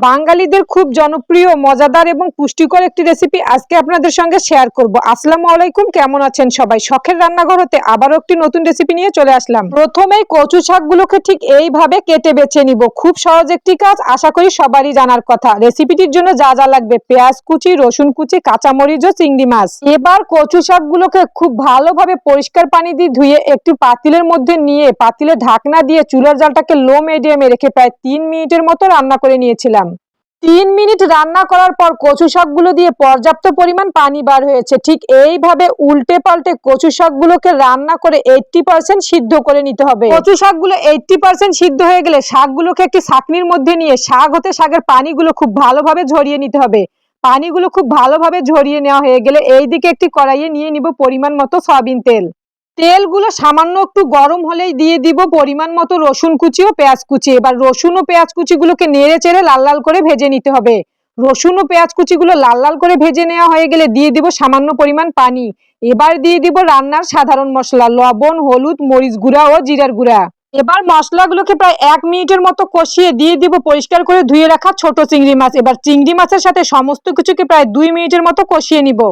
বাঙালিদের খুব জনপ্রিয় মজাদার এবং পুষ্টিকর একটি রেসিপি আজকে আপনাদের সঙ্গে শেয়ার করব। আসসালামু আলাইকুম, কেমন আছেন সবাই? শখের রান্নাঘর হতে আবারও একটি নতুন রেসিপি নিয়ে চলে আসলাম। প্রথমেই কচু শাকগুলোকে ঠিক এইভাবে কেটে বেছে নিব। খুব সহজ একটি কাজ, আশা করি সবারই জানার কথা। রেসিপিটির জন্য যা যা লাগবে: পেঁয়াজ কুচি, রসুন কুচি, কাঁচামরিচ ও চিংড়ি মাছ। এবার কচু শাকগুলোকে খুব ভালোভাবে পরিষ্কার পানি দিয়ে ধুয়ে একটি পাতিলের মধ্যে নিয়ে পাতিলে ঢাকনা দিয়ে চুলার জালটাকে লো মিডিয়ামে রেখে প্রায় 3 মিনিটের মতো রান্না করে নিয়েছিলাম। 3 মিনিট রান্না করার পর কচু শাকগুলো দিয়ে পর্যাপ্ত পরিমাণ পানি বার হয়েছে। ঠিক এইভাবে উল্টে পাল্টে কচু শাকগুলোকে রান্না করে 80% সিদ্ধ করে নিতে হবে। কচু শাকগুলো 80% সিদ্ধ হয়ে গেলে শাকগুলোকে একটি ছাঁকনির মধ্যে নিয়ে শাক হতে শাকের পানিগুলো খুব ভালোভাবে ঝরিয়ে নিতে হবে। পানিগুলো খুব ভালোভাবে ঝরিয়ে নেওয়া হয়ে গেলে এইদিকে একটি কড়াইয়ে নিয়ে নিব পরিমাণ মতো সয়াবিন তেল। তেলগুলো সামান্য একটু গরম হলেই দিয়ে দিব পরিমাণ মতো রসুন কুচি ও পেঁয়াজ কুচি। এবার রসুন ও পেঁয়াজ কুচিগুলোকে নেড়ে চেড়ে লাল লাল করে ভেজে নিতে হবে। রসুন ও পেঁয়াজ কুচিগুলো লাল লাল করে ভেজে নেওয়া হয়ে গেলে দিয়ে দিব সামান্য পরিমাণ পানি। এবার দিয়ে দিব রান্নার সাধারণ মশলা, লবণ, হলুদ, মরিচ গুঁড়া ও জিরার গুঁড়া। এবার মশলাগুলোকে প্রায় 1 মিনিটের মতো কষিয়ে দিয়ে দিব পরিষ্কার করে ধুয়ে রাখা ছোট চিংড়ি মাছ। এবার চিংড়ি মাছের সাথে সমস্ত কিছুকে প্রায় 2 মিনিটের মতো কষিয়ে নিব।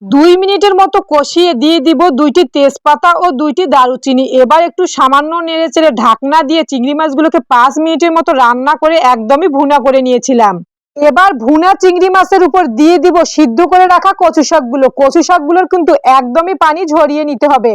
2 মিনিটের মতো কষিয়ে দিয়ে দিব 2টি তেজপাতা ও 2টি দারুচিনি। এবার একটু সামান্য নেড়েচেড়ে ঢাকনা দিয়ে চিংড়ি মাছগুলোকে 5 মিনিটের মতো রান্না করে একদমই ভুনা করে নিয়েছিলাম। এবার ভুনা চিংড়ি মাছের উপর দিয়ে দিব সিদ্ধ করে রাখা কচু শাকগুলো। কচু শাকগুলোর কিন্তু একদমই পানি ঝরিয়ে নিতে হবে।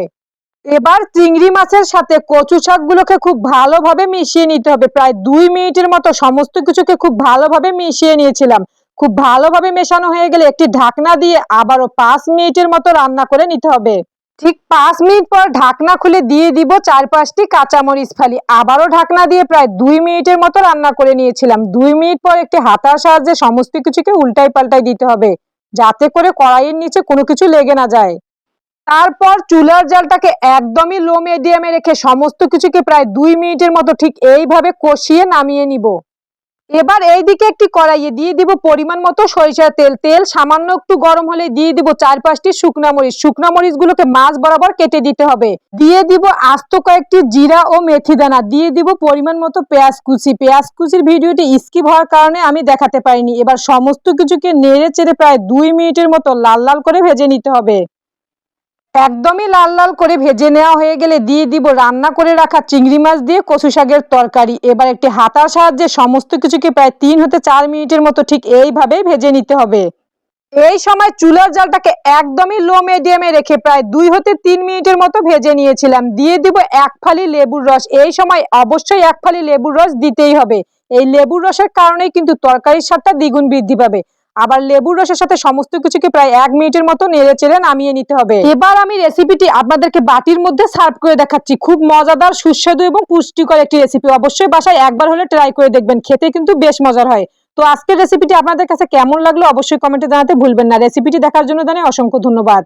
এবার চিংড়ি মাছের সাথে কচু শাকগুলোকে খুব ভালোভাবে মিশিয়ে নিতে হবে। প্রায় 2 মিনিটের মতো সমস্ত কিছুকে খুব ভালোভাবে মিশিয়ে নিয়েছিলাম। খুব ভালোভাবে মেশানো হয়ে গেলে একটি ঢাকনা দিয়ে আবারও 5 মিনিটের মতো রান্না করে নিতে হবে। ঠিক 5 মিনিট পর ঢাকনা খুলে দিয়ে দিব 4-5টি কাঁচামরিচ ফালি। আবারও ঢাকনা দিয়ে প্রায় 2 মিনিটের মতো রান্না করে নিয়েছিলাম। 2 মিনিট পর একটি হাতার সাহায্যে সমস্ত কিছুকে উল্টাই পাল্টাই দিতে হবে, যাতে করে কড়াইয়ের নিচে কোনো কিছু লেগে না যায়। তারপর চুলার জালটাকে একদমই লো মিডিয়ামে রেখে সমস্ত কিছুকে প্রায় 2 মিনিটের মতো ঠিক এইভাবে কষিয়ে নামিয়ে নিব। এবার এইদিকে একটি কড়াইয়ে দিয়ে দিব পরিমাণ মতো সরিষার তেল। তেল সামান্য একটু গরম হলে দিয়ে দিব 4-5টি শুকনা মরিচ। শুকনা মরিচগুলোকে মাছ বরাবর কেটে দিতে হবে। দিয়ে দিব আস্ত কয়েকটি জিরা ও মেথি দানা। দিয়ে দিব পরিমাণ মতো পেঁয়াজ কুচি। পেঁয়াজ কুচির ভিডিওটি স্কিপ হওয়ার কারণে আমি দেখাতে পারিনি। এবার সমস্ত কিছুকে নেড়ে চেড়ে প্রায় 2 মিনিটের মতো লাল লাল করে ভেজে নিতে হবে। একদমই লাল লাল করে ভেজে নেওয়া হয়ে গেলে দিয়ে দিব রান্না করে রাখা চিংড়ি মাছ দিয়ে কচু শাকের তরকারি। এবার একটি হাতার সাহায্যে সমস্ত কিছুকে প্রায় 3 হতে 4 মিনিটের মতো ঠিক এইভাবে ভেজে নিতে হবে। এই সময় চুলার জালটাকে একদমই লো মিডিয়ামে রেখে প্রায় 2 হতে 3 মিনিটের মতো ভেজে নিয়েছিলাম। দিয়ে দিব 1 ফালি লেবুর রস। এই সময় অবশ্যই 1 ফালি লেবুর রস দিতেই হবে। এই লেবুর রসের কারণেই কিন্তু তরকারির স্বাদটা দ্বিগুণ বৃদ্ধি পাবে। আবার লেবুর রসের সাথে সমস্ত কিছুকে প্রায় 1 মিনিটের মতো নেড়ে চেড়ে নামিয়ে নিতে হবে। এবার আমি রেসিপিটি আপনাদেরকে বাটির মধ্যে সার্ভ করে দেখাচ্ছি। খুব মজাদার, সুস্বাদু এবং পুষ্টিকর একটি রেসিপি। অবশ্যই বাসায় একবার হলে ট্রাই করে দেখবেন, খেতে কিন্তু বেশ মজার হয়। তো আজকের রেসিপিটি আপনাদের কাছে কেমন লাগলো অবশ্যই কমেন্টে জানাতে ভুলবেন না। রেসিপিটি দেখার জন্য জানাই অসংখ্য ধন্যবাদ।